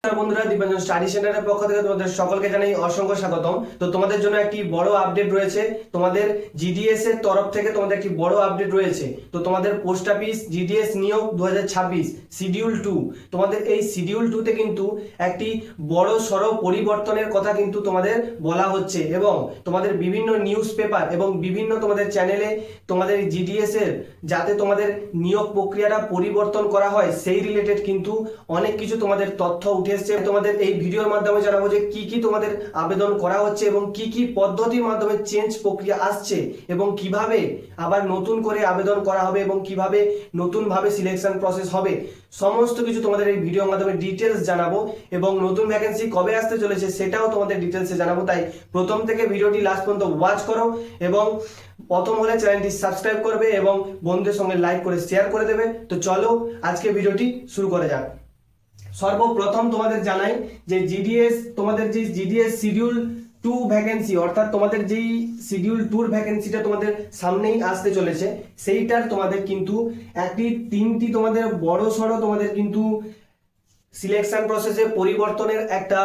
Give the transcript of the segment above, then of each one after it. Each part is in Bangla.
বন্ধুরা, দীপাঞ্জন স্টাডি সেন্টারের পক্ষ থেকে তোমাদের সকলকে জানাই অসংখ্য স্বাগতম। তো তোমাদের জন্য একটি বড় আপডেট রয়েছে, তোমাদের জিডিএস এর তরফ থেকে তোমাদের একটি বড় আপডেট রয়েছে। তো তোমাদের পোস্ট অফিস জিডিএস নিয়োগ 2026 শিডিউল 2, তোমাদের এই শিডিউল 2 তে কিন্তু একটি বড় সড় পরিবর্তনের কথা কিন্তু তোমাদের বলা হচ্ছে এবং তোমাদের বিভিন্ন নিউজ পেপার এবং বিভিন্ন তোমাদের চ্যানেলে তোমাদের জিডিএস এর যাতে তোমাদের নিয়োগ প্রক্রিয়াটা পরিবর্তন করা হয় সেই রিলেটেড কিন্তু অনেক কিছু তোমাদের তথ্য উঠে এসেছে। তোমাদের এই ভিডিওর মাধ্যমে জানাবো যে কি কি তোমাদের আবেদন করা হচ্ছে এবং কি কি পদ্ধতির মাধ্যমে চেঞ্জ প্রক্রিয়া আসছে এবং কিভাবে আবার নতুন করে আবেদন করা হবে এবং কিভাবে নতুন ভাবে সিলেকশন প্রসেস হবে, সমস্ত কিছু তোমাদের এই ভিডিওর মাধ্যমে ডিটেলস জানাবো এবং নতুন ভ্যাকেন্সি কবে আসতে চলেছে সেটাও তোমাদের ডিটেলসে জানাবো। তাই প্রথম থেকে ভিডিওটি লাস্ট পর্যন্ত ওয়াচ করো এবং প্রথম হলে চ্যানেলটি সাবস্ক্রাইব করবে এবং বন্ধুদের সঙ্গে লাইক করে শেয়ার করে দেবে। তো চলো আজকে ভিডিওটি শুরু করা যাক। সর্বপ্রথম তোমাদের জানাই যে তোমাদের যে জিডিএস শিডিউল 2 ভ্যাকেন্সি, অর্থাৎ তোমাদের যেই শিডিউল 2 ভ্যাকেন্সিটা তোমাদের সামনেই আসতে চলেছে সেইটার তোমাদের কিন্তু তিনটি তোমাদের বড় সড়ো তোমাদের কিন্তু সিলেকশন প্রসেসে পরিবর্তনের একটা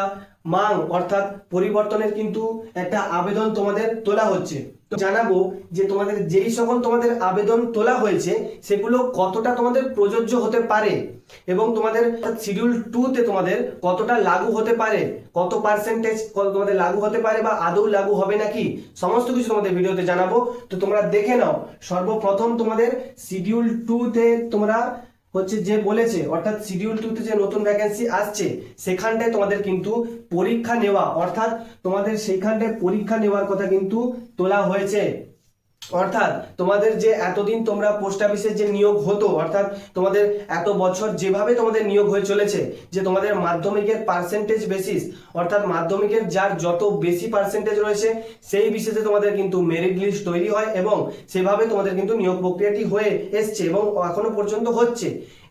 অর্থাৎ পরিবর্তনের কিন্তু একটা আবেদন তোমাদের তোলা হচ্ছে। তো জানাবো যে তোমাদের যেই সকল তোমাদের আবেদন তোলা হয়েছে সেগুলো কতটা তোমাদের প্রযোজ্য হতে পারে এবং তোমাদের শিডিউল 2 তে তোমাদের কতটা লাগু হতে পারে, কত পার্সেন্টেজ তোমাদের লাগু হতে পারে বা আদৌ লাগু হবে নাকি, সমস্ত কিছু তোমাদের ভিডিওতে জানাবো। তো তোমরা দেখে নাও। সর্বপ্রথম তোমাদের শিডিউল 2 তে তোমরা যে বলেছে, অর্থাৎ শিডিউল 2 তে যে নতুন ভ্যাকেন্সি আসছে সেখানটায় তোমাদের কিন্তু পরীক্ষা নেওয়া, অর্থাৎ তোমাদের সেইখানটায় পরীক্ষা নেওয়ার কথা কিন্তু তোলা হয়েছে। অর্থাৎ তোমাদের যে এতদিন তোমরা পোস্ট অফিসের যে নিয়োগ হতো, অর্থাৎ তোমাদের এত বছর যেভাবে তোমাদের নিয়োগ হয়ে চলেছে যে তোমাদের মাধ্যমিকের পার্সেন্টেজ বেসিস, অর্থাৎ মাধ্যমিকের যার যত বেশি পার্সেন্টেজ রয়েছে সেই বিশেষে তোমাদের কিন্তু মেরিট লিস্ট তৈরি হয় এবং সেভাবে তোমাদের কিন্তু নিয়োগ প্রক্রিয়াটি হয়ে এসছে এবং এখনো পর্যন্ত হচ্ছে।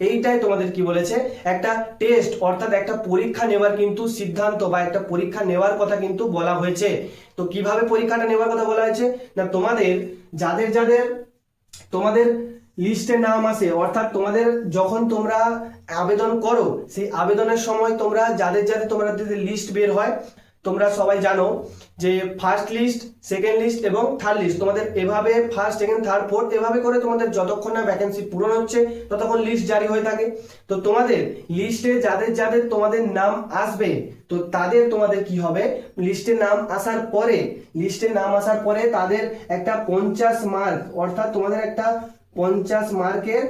এইটাই তোমাদের কি বলেছে, একটা টেস্ট অর্থাৎ একটা পরীক্ষা নেওয়ার কিন্তু সিদ্ধান্ত বা একটা পরীক্ষা নেওয়ার কথা কিন্তু বলা হয়েছে। তো কিভাবে পরীক্ষাটা নেওয়ার কথা বলা হয়েছে না, তোমাদের যাদের যাদের তোমাদের লিস্টে নাম আসে, অর্থাৎ তোমাদের যখন তোমরা আবেদন করো সেই আবেদনের সময় তোমরা যাদের যাদের তোমাদের লিস্ট বের হয়, তোমরা সবাই জানো যে ফার্স্ট লিস্ট, সেকেন্ড লিস্ট এবং থার্ড লিস্ট, তোমাদের এভাবে ফার্স্ট, সেকেন্ড, থার্ড, ফোর্থ এভাবে করে তোমাদের যতক্ষণ না ভ্যাকেন্সি পূরণ হচ্ছে ততক্ষণ লিস্ট জারি হয়ে থাকে। তো তোমাদের লিস্টে যাদের যাদের তোমাদের নাম আসবে তো তাদের তোমাদের কি হবে, লিস্টে নাম আসার পরে তাদের একটা 50 মার্ক, অর্থাৎ তোমাদের একটা 50 মার্কের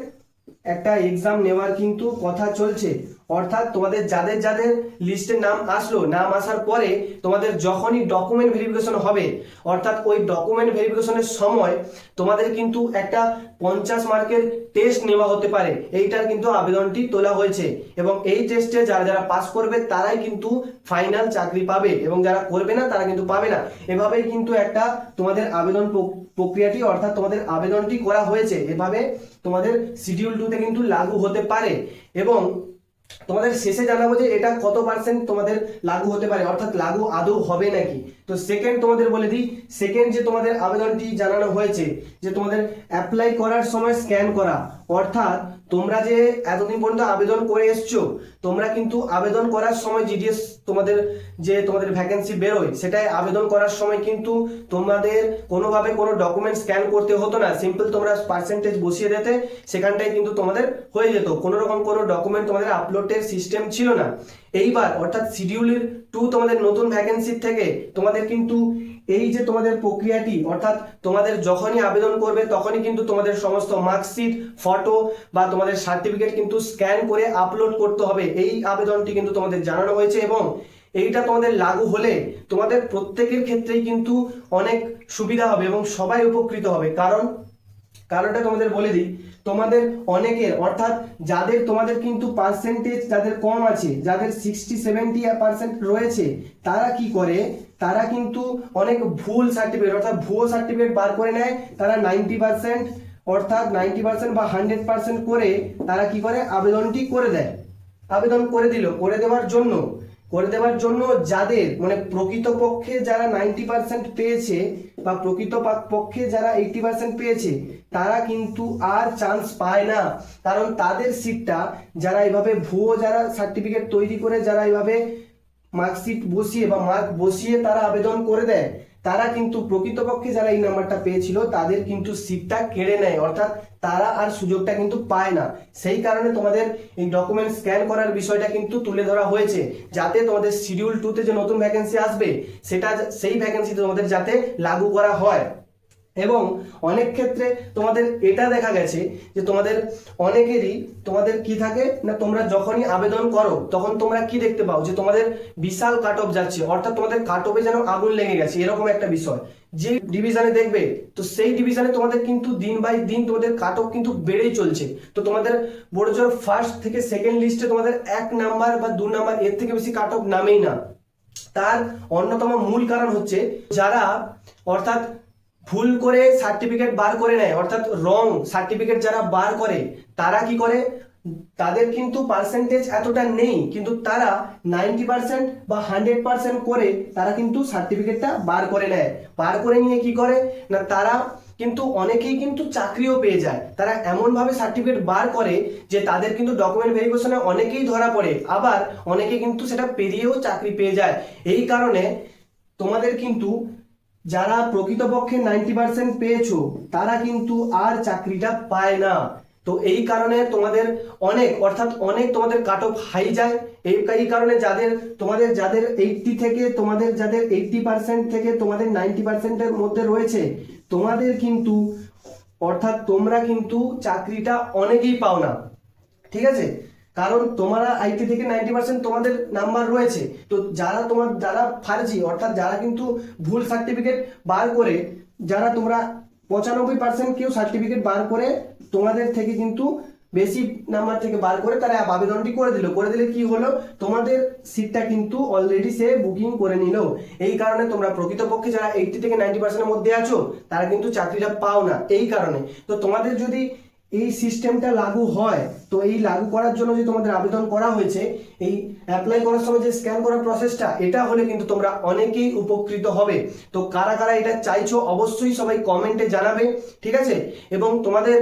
একটা এক্সাম নেওয়ার কিন্তু কথা চলছে। অর্থাৎ তোমাদের যাদের যাদের লিস্টে নাম আসলো, নাম আসার পরে তোমাদের যখনই ডকুমেন্ট ভেরিফিকেশন হবে, অর্থাৎ ওই ডকুমেন্ট ভেরিফিকেশনের সময় তোমাদের কিন্তু একটা 50 মার্কের টেস্ট নেওয়া হতে পারে। এইটার কিন্তু আবেদনটি তোলা হয়েছে এবং এই টেস্টে যারা যারা পাস করবে তারাই কিন্তু ফাইনাল চাকরি পাবে এবং যারা করবে না তারা কিন্তু পাবে না। এভাবেই কিন্তু একটা তোমাদের আবেদন প্রক্রিয়াটি, অর্থাৎ তোমাদের আবেদনটি করা হয়েছে। এভাবে তোমাদের শিডিউল 2 তে কিন্তু লাগু হতে পারে এবং তোমাদের শেষে জানাবো যে এটা কত পার্সেন্ট তোমাদের লাগু হতে পারে, অর্থাৎ লাগু আদৌ হবে নাকি। তো সেকেন্ড তোমাদের বলে দিই, সেকেন্ড যে তোমাদের আবেদনটি জানানো হয়েছে যে তোমাদের অ্যাপ্লাই করার সময় স্ক্যান করা, অর্থাৎ তোমরা যে এতদিন পর্যন্ত আবেদন করে এসছো তোমরা কিন্তু আবেদন করার সময় জিডিএস তোমাদের যে তোমাদের ভ্যাকেন্সি বেরোয় সেটাই আবেদন করার সময় কিন্তু তোমাদের কোনোভাবে কোনো ডকুমেন্ট স্ক্যান করতে হতো না, সিম্পল তোমরা পার্সেন্টেজ বসিয়ে দিতে সেখানটাই কিন্তু তোমাদের হয়ে যেত, কোনো রকম কোনো ডকুমেন্ট তোমাদের আপলোডের সিস্টেম ছিল না। এইবার অর্থাৎ শিডিউলের 2 তোমাদের নতুন ভ্যাকেন্সি থেকে তোমাদের কিন্তু এই যে তোমাদের প্রক্রিয়াটি, অর্থাৎ তোমাদের যখনই আবেদন করবে তখনই কিন্তু তোমাদের সমস্ত মার্কশিট, ফটো বা তোমাদের সার্টিফিকেট কিন্তু স্ক্যান করে আপলোড করতে হবে। এই আবেদনটি কিন্তু তোমাদের জানানো হয়েছে এবং এইটা তোমাদের লাগু হলে তোমাদের প্রত্যেকের ক্ষেত্রেই কিন্তু অনেক সুবিধা হবে এবং সবাই উপকৃত হবে। কারণটা তোমাদের বলে দিই, তোমাদের অনেকের, অর্থাৎ যাদের তোমাদের কিন্তু পার্সেন্টেজ যাদের কম আছে, যাদের 60-70% রয়েছে, তারা কি করে, তারা কিন্তু অনেক ভুল সার্টিফিকেট অর্থাৎ ভুয়ো সার্টিফিকেট বার করে নেয়। তারা 90% অর্থাৎ 90% বা 100% করে তারা কি করে আবেদনটি করে দেয়। আবেদন করে দেওয়ার জন্য করে দেওয়ার জন্য যাদের মানে প্রকৃতপক্ষে যারা 90% পেয়েছে বা প্রকৃতপক্ষে যারা 80% পেয়েছে তারা কিন্তু আর চান্স পায় না, কারণ তাদের সিটটা যারা এভাবে ভুয়ো যারা সার্টিফিকেট তৈরি করে যারা এভাবে মার্কশিট বসিয়ে বা মার্ক বসিয়ে তারা আবেদন করে দেয়, তারা কিন্তু প্রকৃতপক্ষে যারা এই নাম্বারটা পেয়েছিল তাদের কিন্তু সিটটা কেড়ে নেয়, অর্থাৎ তারা আর সুযোগটা কিন্তু পায় না। সেই কারণে তোমাদের এই ডকুমেন্ট স্ক্যান করার বিষয়টা কিন্তু তুলে ধরা হয়েছে, যাতে তোমাদের শিডিউল 2 তে যে নতুন ভ্যাকেন্সি আসবে সেটা সেই ভ্যাকেন্সিতে তোমাদের যাতে লাগু করা হয়। এবং অনেক ক্ষেত্রে তোমাদের এটা দেখা গেছে যে তোমাদের অনেকেরই তোমাদের কি থাকে না, তোমরা যখনই আবেদন করো তখন তোমরা কি দেখতে পাও যে তোমাদের বিশাল কাট অফ যাচ্ছে, অর্থাৎ তোমাদের কাট অফে যেন আগুন লেগে গেছে এরকম একটা বিষয়। যে ডিভিশনে দেখবে তো সেই ডিভিশনে তোমাদের কিন্তু দিন বাই দিন তোমাদের কাট অফ কিন্তু বেড়েই চলছে। তো তোমাদের বড় জোর ফার্স্ট থেকে সেকেন্ড লিস্টে তোমাদের 1 নাম্বার বা 2 নাম্বার এর থেকে বেশি কাট অফ নামেই না। তার অন্যতম মূল কারণ হচ্ছে যারা অর্থাৎ ভুল করে সার্টিফিকেট বার করে নেয়, অর্থাৎ রং সার্টিফিকেট যারা বার করে তারা কি করে, তাদের কিন্তু পার্সেন্টেজ এতটা নেই কিন্তু তারা 90% বা 100% করে তারা কিন্তু সার্টিফিকেটটা বার করে নেয়। বার করে নিয়ে কি করে না, তারা কিন্তু অনেকেই কিন্তু চাকরিও পেয়ে যায়। তারা এমন ভাবে সার্টিফিকেট বার করে যে তাদের কিন্তু ডকুমেন্ট ভেরিফিকেশনে অনেকেই ধরা পড়ে, আবার অনেকে কিন্তু সেটা পেরিয়েও চাকরি পেয়ে যায়। এই কারণে তোমাদের কিন্তু যারা প্রকৃতপক্ষে 90% পেয়েছো তারা কিন্তু আর চাকরিটা পায় না। তো এই কারণে তোমাদের অনেক অর্থাৎ অনেক তোমাদের কাট অফ হাই যায়। এই কারণে যাদের 80 থেকে তোমাদের যাদের 80% থেকে তোমাদের 90% এর মধ্যে রয়েছে তোমাদের কিন্তু অর্থাৎ তোমরা কিন্তু চাকরিটা অনেকেই পাও না, ঠিক আছে, কারণ তোমরা 80 থেকে 90% তোমাদের নাম্বার রয়েছে। তো যারা ফার্জি অর্থাৎ যারা কিন্তু ভুল সার্টিফিকেট বার করে, যারা তোমরা 95% কেউ সার্টিফিকেট বার করে তোমাদের থেকে কিন্তু বেশি নাম্বার থেকে বার করে তারা আবেদনটি করে দিলে কি হলো, তোমাদের সিটটা কিন্তু অলরেডি সে বুকিং করে নিল। এই কারণে তোমরা প্রকৃতপক্ষে যারা 80 থেকে 90% এর মধ্যে আছো তারা কিন্তু চাকরিটা পাও না। এই কারণে তো তোমাদের যদি এই সিস্টেমটা লাগু হয়, তো এই লাগু করার জন্য যে তোমাদের আবেদন করা হয়েছে, এই অ্যাপ্লাই করার সময় যে স্ক্যান করার প্রসেসটা, এটা হলে কিন্তু তোমরা অনেকেই উপকৃত হবে। তো কারা কারা এটা চাইছো অবশ্যই সবাই কমেন্টে জানাবে, ঠিক আছে। এবং তোমাদের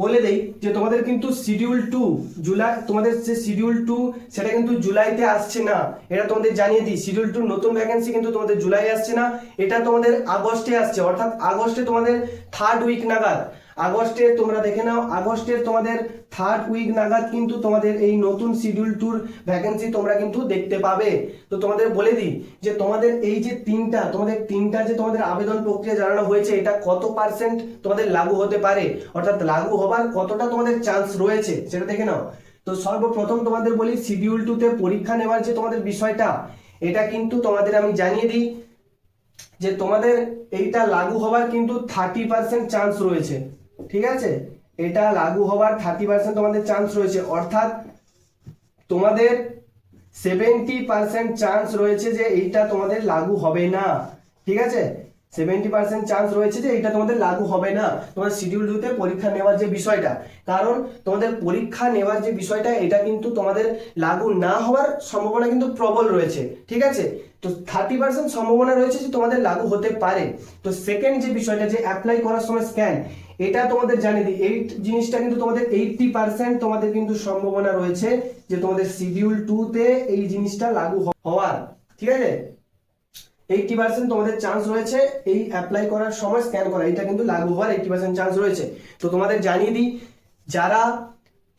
বলে দেই যে তোমাদের কিন্তু শিডিউল 2 জুলাই, তোমাদের যে শিডিউল 2 সেটা কিন্তু জুলাইতে আসছে না, এটা তোমাদের জানিয়ে দিই। শিডিউল 2 নতুন ভ্যাকেন্সি কিন্তু তোমাদের জুলাই আসছে না, এটা তোমাদের আগস্টে আসছে, অর্থাৎ আগস্টে তোমাদের 3rd উইক নাগাদ, আগস্টে তোমরা দেখে নাও, আগস্টের তোমাদের 3rd উইক নাগাদ কিন্তু তোমাদের এই নতুন শিডিউল 2 ভ্যাকেন্সি তোমরা কিন্তু দেখতে পাবে। তো তোমাদের বলে দিই যে তোমাদের এই যে তিনটা যে তোমাদের আবেদন প্রক্রিয়া জানানো হয়েছে, এটা কত পার্সেন্ট তোমাদের লাগু হতে পারে, অর্থাৎ লাগু হবার কতটা তোমাদের চান্স রয়েছে সেটা দেখে নাও। তো সর্বপ্রথম তোমাদের বলি শিডিউল 2 তে পরীক্ষা নেওয়ার যে তোমাদের বিষয়টা, এটা কিন্তু তোমাদের আমি জানিয়ে দিই যে তোমাদের এইটা লাগু হবার কিন্তু 30% চান্স রয়েছে, ঠিক আছে। এটা লাগু হবার 30% তোমাদের চান্স রয়েছে, অর্থাৎ তোমাদের 70% চান্স রয়েছে যে এইটা তোমাদের লাগু হবে না, ঠিক আছে। 70% চান্স রয়েছে যে এটা তোমাদের লাগু হবে না তোমাদের শিডিউল 2 তে পরীক্ষা নেওয়ার যে বিষয়টা, কারণ তোমাদের পরীক্ষা নেওয়ার যে বিষয়টা এটা কিন্তু তোমাদের লাগু না হওয়ার সম্ভাবনা কিন্তু প্রবল রয়েছে, ঠিক আছে। তো 30% সম্ভাবনা রয়েছে যে তোমাদের লাগু হতে পারে। তো সেকেন্ড যে বিষয়টা যে অ্যাপ্লাই করার সময় স্ক্যান, এটা তোমাদের জানিয়ে দিই, এই জিনিসটা কিন্তু তোমাদের 80% তোমাদের কিন্তু সম্ভাবনা রয়েছে যে তোমাদের শিডিউল 2 তে এই জিনিসটা লাগু হওয়ার, ঠিক আছে। 80% তোমাদের চান্স রয়েছে এই অ্যাপ্লাই করার সময় স্ক্যান করা, এটা কিন্তু লাগু হওয়ার 80% চান্স রয়েছে। তো তোমাদের জানিয়ে দিই, যারা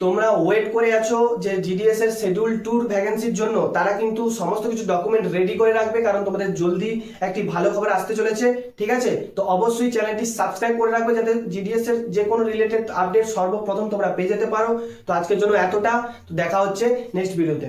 তোমরা ওয়েট করে আছো যে জিডিএস এর শিডিউল 2 ভ্যাকেন্সির জন্য, তারা কিন্তু সমস্ত কিছু ডকুমেন্ট রেডি করে রাখবে, কারণ তোমাদের জলদি একটি ভালো খবর আসতে চলেছে, ঠিক আছে। তো অবশ্যই চ্যানেলটি সাবস্ক্রাইব করে রাখবে যাতে জিডিএস এর যে কোনো রিলেটেড আপডেট সর্বপ্রথম তোমরা পেয়ে যেতে পারো। তো আজকের জন্য এতটা, তো দেখা হচ্ছে নেক্সট ভিডিওতে।